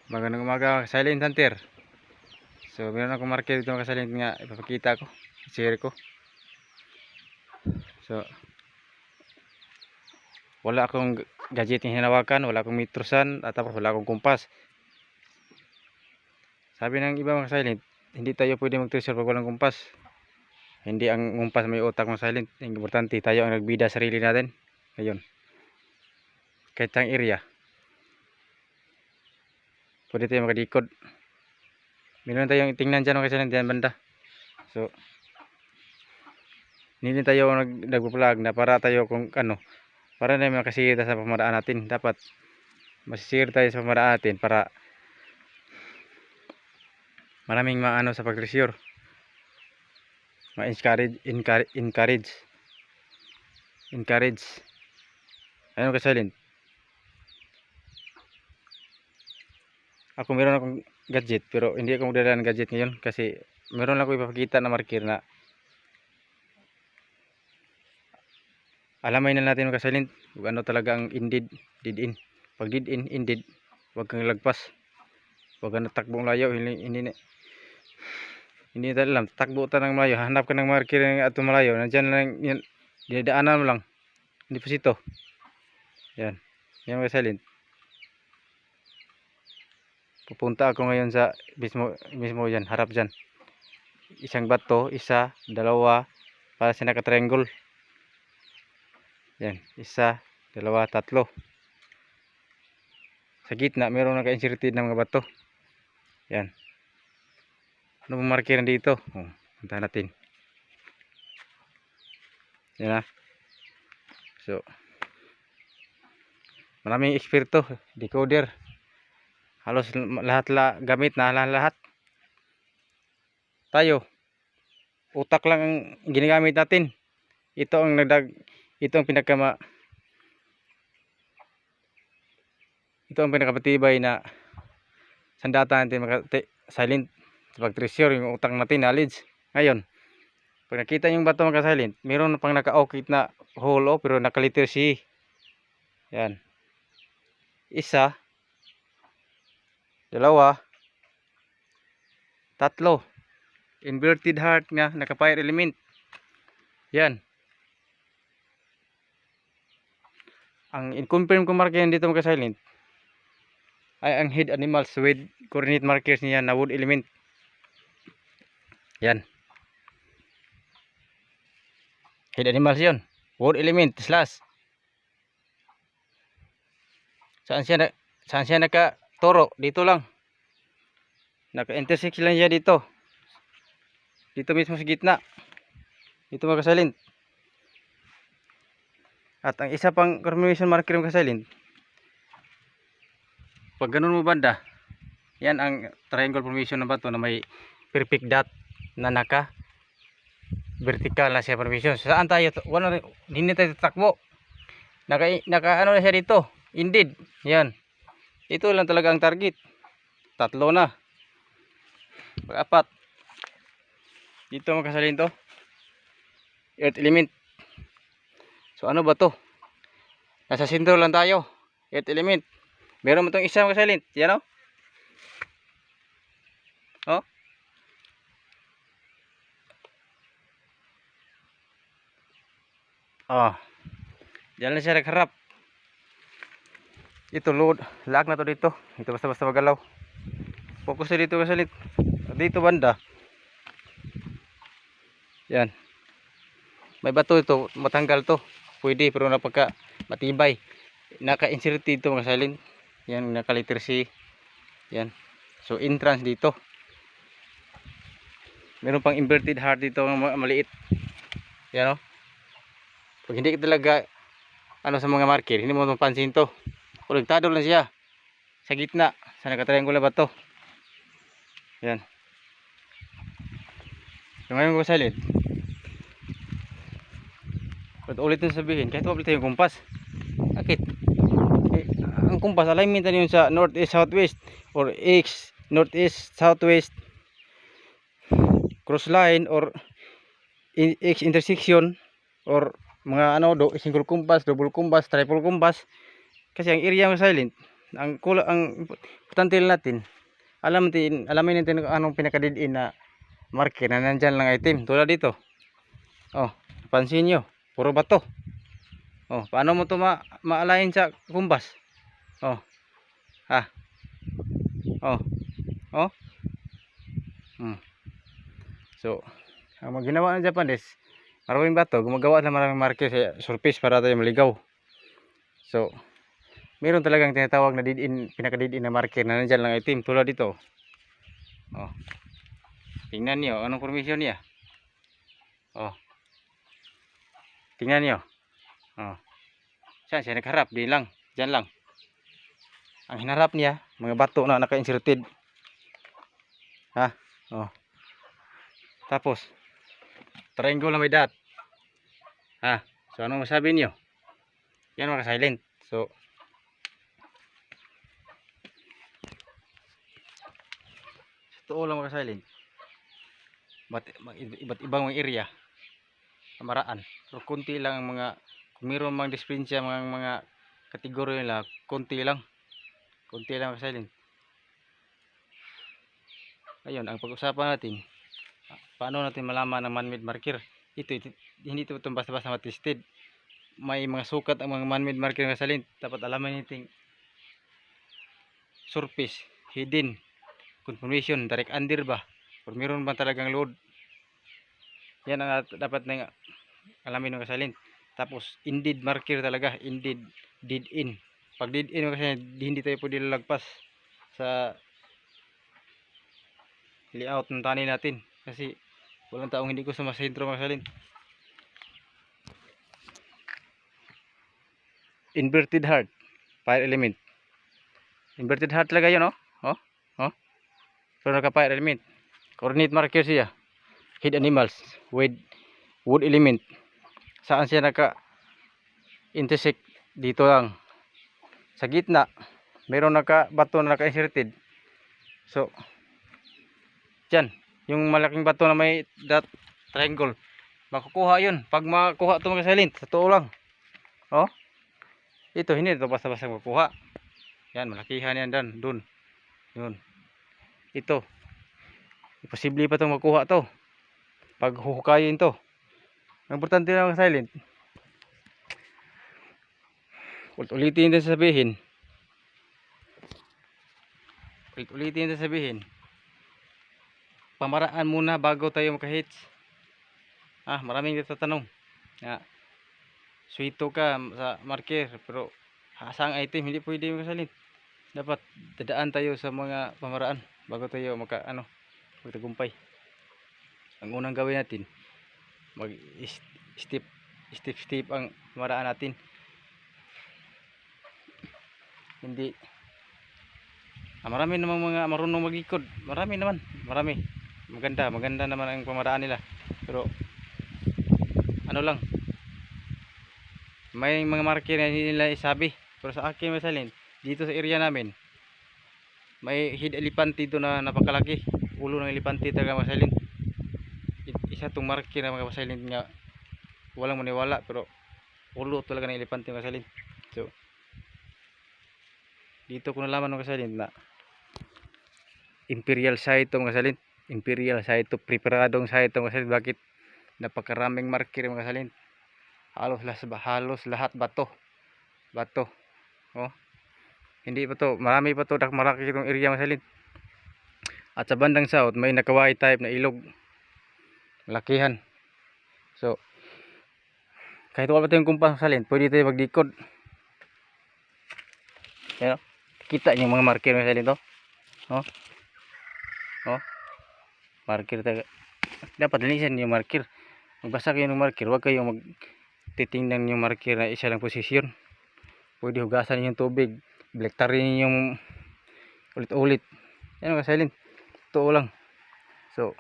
Magandang umaga mga silent hunter. So meron akong marker dito mga silent nga ipapakita ko, share ko. So wala akong gadget yung hinawakan, wala akong metrosan at tapos wala akong kumpas. Sabi ng iba mga silent, hindi tayo pwede mag-treasure pag walang kumpas. Hindi ang kumpas may utak mga silent. Ang importante tayo ang nagbida sarili natin. Ngayon, kahit ang area, pwede tayo makadikod. Meron tayong tingnan dyan mga silent, dyan banda. So hindi tayo nagpo-vlog na para tayo kung ano, para na makasira sa pamaraan natin. Dapat masisir tayo sa pamaraan natin para maraming maano sa pag-treasure, encourage ayun ka silent. Ako meron akong gadget pero hindi ako magdala ng gadget ngayon kasi meron lang ako ipapakita na marker na alamay na natin mga silent kung ano talaga ang dead in. Pag dead in, indeed, huwag kang lagpas, huwag kang natakbong layo. Hindi tayo alam, takbo tayo ng malayo, hanap ka ng marker ng atong malayo, nandyan lang yan, dinadaanan mo lang, hindi po sito. Yan mga silent. Pupunta ako ngayon sa mismo yan, harap dyan. Isang bato, isa, dalawa, para sa naka-triangle. Yan, isa, dalawa, tatlo. Sa gitna, meron naka-inserted na mga bato. Yan. Ano pong marker dito? Punta natin. Yan na. So, maraming eksperto, decoder. Halos lahat gamit na lahat. Tayo, utak lang ang ginagamit natin. Ito ang pinakamatibay na sandata natin silent sa pag-treasure yung utak natin, knowledge. Ngayon, pag nakita yung bato mga silent, meron pang naka-okit na hole pero naka-letter C. Yan. Isa, dalawa, tatlo. Inverted heart nga, naka-fire element. Yan. Ang in-confirm kong marker dito mga silent ay ang head animals with coordinate markers niya na wood element. Yan. Head animals yun. Wood element slash. Saan siya naka-toro? Dito lang. Naka-intersect lang siya dito. Dito mismo sa gitna. Dito mga silent. At ang isa pang confirmation marker mga silent, pag ganun mo banda, yan ang triangle formation na bato na may perfect dot na naka vertical na siya formation. Saan tayo? Hindi tayo tatakbo. Naka ano na siya dito. Indeed. Yan. Ito lang talaga ang target. Tatlo na. Pag-apat. Dito makasalin to. Earth element. So ano ba to? Nasa sentro lang tayo. Earth element. Meron mo itong isa makasalin. Yan o. Oh. Oh. Diyan lang siya nagharap. Ito load, lock na to dito. Ito basta-basta magalaw. Focus na dito kasalit. Dito banda. Yan. May bato ito, matanggal to. Pwede pero napaka matibay. Naka-inserted ito mga silent. Yan, naka-letter C. Yan. So entrance dito. Meron pang inverted heart dito maliit. Yan o. Pag hindi talaga ano sa mga marker, hindi mo mapansin to. Konektado lang siya sa gitna sa naka-triangle ba to. Yan. So ngayon ko silent, but ulit na sabihin kahit wala tayong kumpas. Bakit? Ang kumpas alignment na yun sa northeast southwest or x northeast southwest cross line or x intersection or mga ano single compass, double compass, triple compass. Kasi ang area ng silent Ang importante lang natin, alamin natin kung anong pinaka-dead-end na marker na nandyan lang item. Tulad dito. Oh, pansin nyo, puro bato. Oh, paano mo to ma-align sa kumbas? Oh. Ah. Oh. Oh. So, ang mga ginawa ng Japanese, maraming bato, gumagawa na maraming marker sa surface para tayo maligaw. So, meron talagang tinatawag na pinaka-dead-end na marker na nandyan lang item. Tulad dito. Oh. Tingnan nyo, anong formation niya? Oh. Tingnan nyo. Oh. Saan siya nagharap? Di lang. Diyan lang. Ang hinarap niya, mga bato na naka-inserted. Ha? Oh. Tapos, triangle na may dot. Ha? So, anong masabi niyo? Yan mga silent. So, totoo lang mga silent. Iba't ibang mga area. Kamaraan. So, kunti lang ang mga, kung mayroon mang diferensya mga kategorya nila, kunti lang. Kunti lang mga silent. Ayun, ang pag-usapan natin, paano natin malaman ang man-made marker? Hindi ito basta-basta matested. May mga sukat ang mga man-made marker mga silent. Dapat alaman natin surface, hidden, confirmation, direct under ba? Kung meron ba talagang load. Yan ang dapat na alamin ng silent. Tapos, indeed marker talaga. Indeed, dead in. Pag dead in kasi hindi tayo pwede lalagpas sa layout ng tani natin. Kasi, walang taong hindi ko sumasentro mga silent. Inverted heart, fire element. Inverted heart talaga yun, oh. Oh, oh. So, naka-fire element. Coordinate marker siya. Head animals with wood element. Saan siya naka-intersect? Dito lang. Sa gitna, mayroon bato na naka-inserted. So, dyan. Yung malaking bato na may dot triangle. Makukuha yun. Pag makuha ito mga silent, sa totoo lang. Oh. Ito, hindi ito basta-basta makukuha. Yan, malakihan yan dun. Yun. Ito. Imposible pa itong makuha to. Pag huhukayin to. Ang importante na mga silent. Ulitin din sabihin. Pamaraan muna bago tayo makahits. Maraming nagtatanong. Suito ka sa marker pero hasang item hindi pwede mga silent. Dapat dadaan tayo sa mga pamaraan bago tayo magtagumpay. Ang unang gawin natin, mag step ang pamaraan natin. Hindi marami namang mga marunong mag-ikod. Marami. Maganda naman ang pamaraan nila. Pero ano lang, may mga marker na hindi nila isabi. Pero sa akin mga silent, dito sa area namin, may head elepante dito na napakalaki. Ulo ng elepante talaga mga silent. Isa tong marker na mga silent nga walang maniwala, pero ulo talaga ng elepante mga silent. So, dito ko nalaman mga silent na imperial site to mga silent. Imperial site to, preparadong site to mga silent. Bakit? Napakaraming marker mga silent. Halos lahat bato. Oh. Hindi pa to, marami pa to, marami itong area mga silent. At sa bandang south may nakaway type na ilog. Lakihan. So, kahit wala pa tayong kumpas silent, pwede tayo magdikod. Yan, kita niyo mga marker mga silent to. Oh. Marker tayo. Dapat linisan yung marker. Magbasa kayo ng marker, huwag kayong magtitingnan yung marker na isa lang posisyon. Pwede hugasan yung tubig, blektarin yung ulit-ulit. Yan mga silent. Totoo lang. So,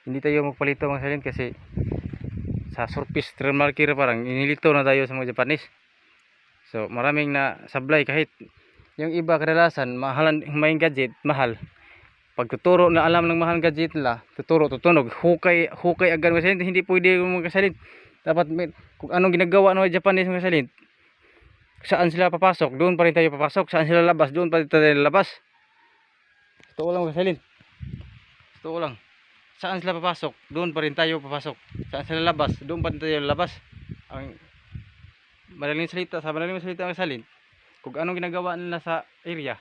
hindi tayo magpalito mga silent kasi sa surface trail marker parang inilito na tayo sa mga Japanese. So, maraming na sablay kahit yung iba kadalasan mahalan may gadget, mahal. Pag tuturo na alam ng mahal gadget nila, tutunog, hukay agad mga silent. Hindi pwede mga silent. Dapat kung anong ginagawa ng Japanese mga silent, saan sila papasok, doon pa rin tayo papasok. Saan sila labas, doon pa rin tayo labas. Totoo lang mga kasalin. Totoo lang. Saan sila papasok, doon pa rin tayo papasok. Saan sila labas, doon pa rin tayo labas. Ang madaling salita, sa madaling salita mga kasalin, kung anong ginagawa nila sa area,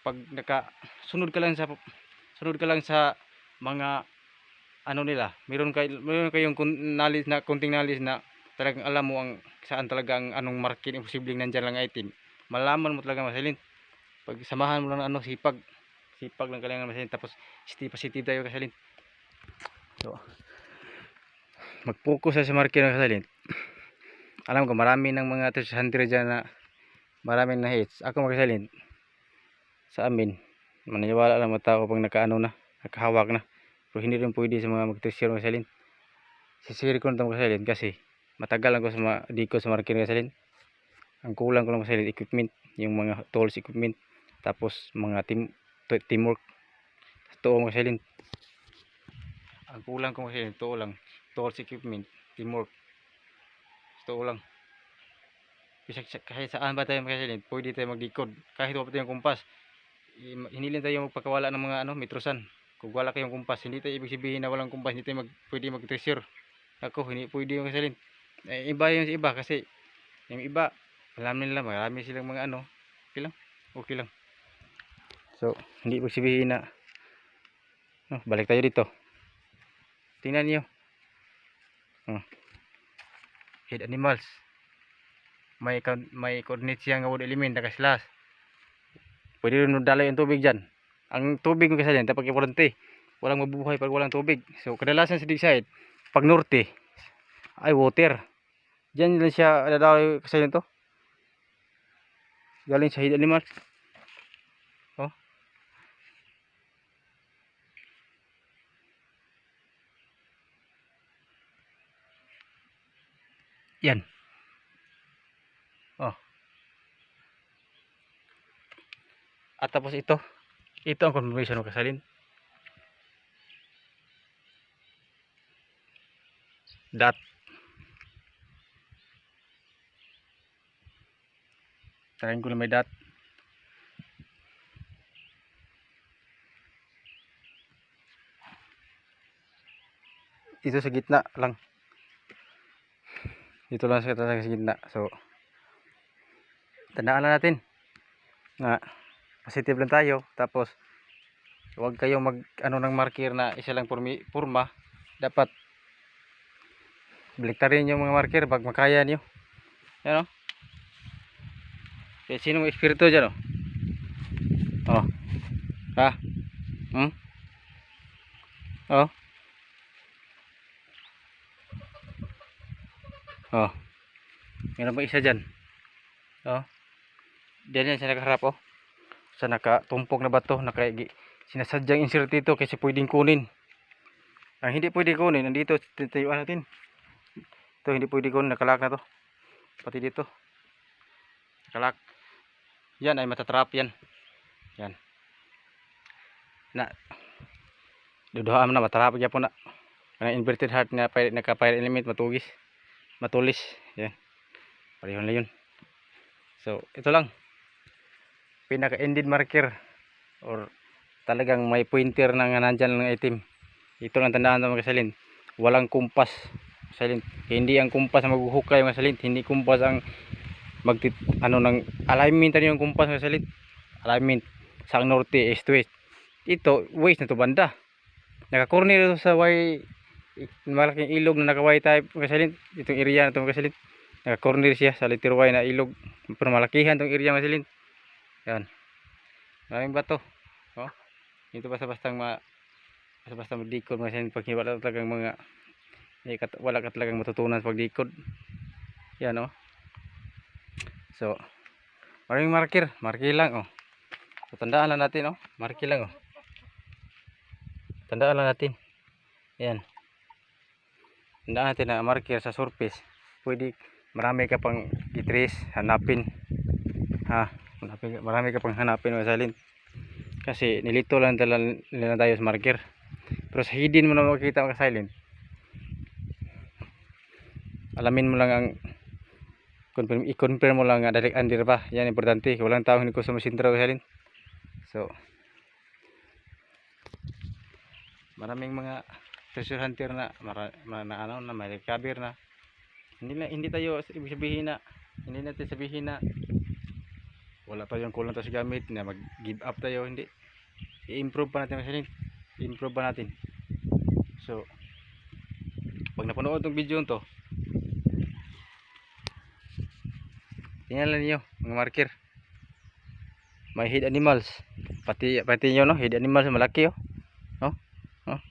pag sunod ka lang sa mga ano nila, meron kayong knowledge na, kunting knowledge na talagang alam mo ang saan talaga ang anong market yung posibleng nandyan lang item. Malaman mo talaga masalin. Pag samahan mo lang ano, sipag lang kailangan masalin. Tapos positive tayo kasalin. So, mag-focus sa market ng kasalin. Alam ko marami ng mga treasure hunter dyan na maraming na hits. Ako magkasalin sa amin, maniniwala lang mga tao pag nakahawak na. Pero hindi rin pwede sa mga mag-treasure magkasalin. Sisiri ko na ito magkasalin kasi matagal lang ko diko sa market magkasalin. Ang kulang ko lang magkasalin equipment, yung mga tools equipment, tapos mga teamwork. Totoo magkasalin. Ang kulang ko magkasalin, totoo lang, tools equipment, teamwork. Totoo lang. Kahit saan ba tayo magkasalin, pwede tayo magdikod. Kahit wala pa tayong kumpas, hindi lang tayo magpakawala ng mga metrosan. Kung wala kayong kumpas, hindi tayo ibig sabihin na walang kumpas, hindi tayo pwede mag-treasure. Ako, hindi pwede yung kasalin. Iba yung iba kasi, yung iba, alam nila, marami silang mga okay lang. So, hindi ibig sabihin na, balik tayo dito. Tingnan niyo. Head animals. May coordinate siya ng wood element, nakaslas. Pwede rin dala yung tubig dyan. Ang tubig ko kasi dyan, dapat importante. Walang mabuhay pag walang tubig. So, kadalasan sa dig side, pag norte, ay water. Diyan lang siya dadalo kasi dyan to. Galing sa head animals. Oh. Yan. Oh. At tapos ito ang confirmation ng kasalin. Dot. Tarayin ko na may dot. Dito sa gitna lang. Dito lang sa gitna. So, tandaan lang natin na positive lang tayo. Tapos, huwag kayong ng marker na isa lang purma. Dapat baliktarin yung mga marker pag makaya nyo. Yan o. Sinong espiritu dyan o? Oh. Ha? Oh. Oh. Meron pa isa dyan. Oh. Diyan yan siya nakaharap oh. Sa nakatumpok na bato. Sinasadyang insert dito kasi pwedeng kunin. Ang hindi pwede kunin, nandito titayuan natin. Ito hindi pwede kunin, nakalak na to. Pati dito. Nakalak. Yan ay matatrap yan. Yan. Duduhaan na matrap yan po na. Ang inverted heart na naka-fire element matulis. Yan. Pareho na yun. So, ito lang. Pinaka-ended marker or talagang may pointer na nandyan ng item. Ito lang tandaan ng mga kasalin. Walang kumpas. Kasalin. Hindi ang kumpas ang maghuhukay mga kasalin. Hindi kumpas ang ng alignment yung kumpas mga kasalin. Alignment sa norte, east, west. Ito, west na to banda. Naka-corner ito sa malaking ilog na naka-Y type mga kasalin. Itong area na ito mga kasalin. Naka-corner siya sa letter Y na ilog. Pero malakihan itong area mga kasalin. Yan. Maraming bato. Oh. Ito basta-basta magdikod mga kasalin. Pag wala talagang wala ka talagang matutunan sa pagdikod. Yan oh. So, maraming marker lang oh. So, tandaan lang natin oh. Marker lang oh. Tandaan lang natin. Yan. Tandaan natin na marker sa surface. Pwede marami ka pang i-trace, hanapin. Marami ka pang hanapin mga salin. Kasi nilito lang nila tayo sa marker. Pero sa hidden mo na makikita mga silent. Alamin mo lang ang I-confirm mo lang nga direct under ba. Yan importante. Walang tao hindi ko sa masintra halin. So maraming mga treasure hunter na ano na may recover na. Hindi tayo ibig sabihin na hindi natin sabihin na wala tayong kulang tayo sa gamit na mag give up tayo, hindi. I-improve pa natin masalin. I-improve pa natin. So pag napanood tong video to, tingnan lang niyo mga marker. May head animals. Pati niyo no, head animals malaki oh. Oh. Oh.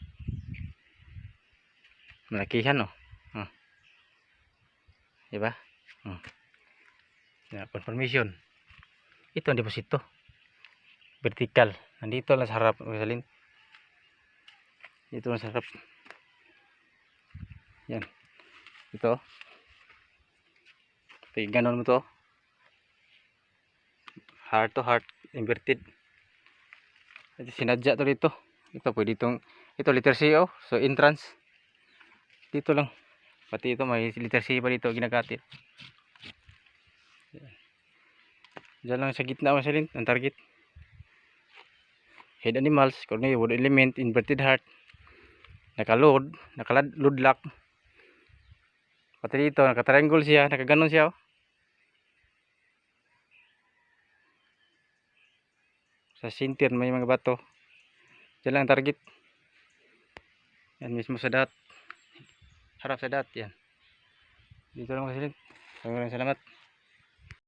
Malakihan no. Oh. Diba? Oh. Na confirmation. Ito ang deposito. Vertical. Nandito lang sa harap, masalin. Dito lang sa harap. Yan. Ito. Ganon mo to. Heart to heart. Inverted. Ito sinadya to dito. Ito pwede itong. Ito letter C oh. So entrance. Dito lang. Pati ito may letter C pa dito. Ginagatit. Diyan lang sa gitna masalin. Ang target. Head animals. Cornea wood element. Inverted heart. Naka-load lock. Pati dito. Naka-triangle siya. Naka-ganon siya oh. Sa center may mga bato. Diyan lang target. Yan mismo sa dot. Harap sa dot yan. Dito lang masalin. Maraming salamat.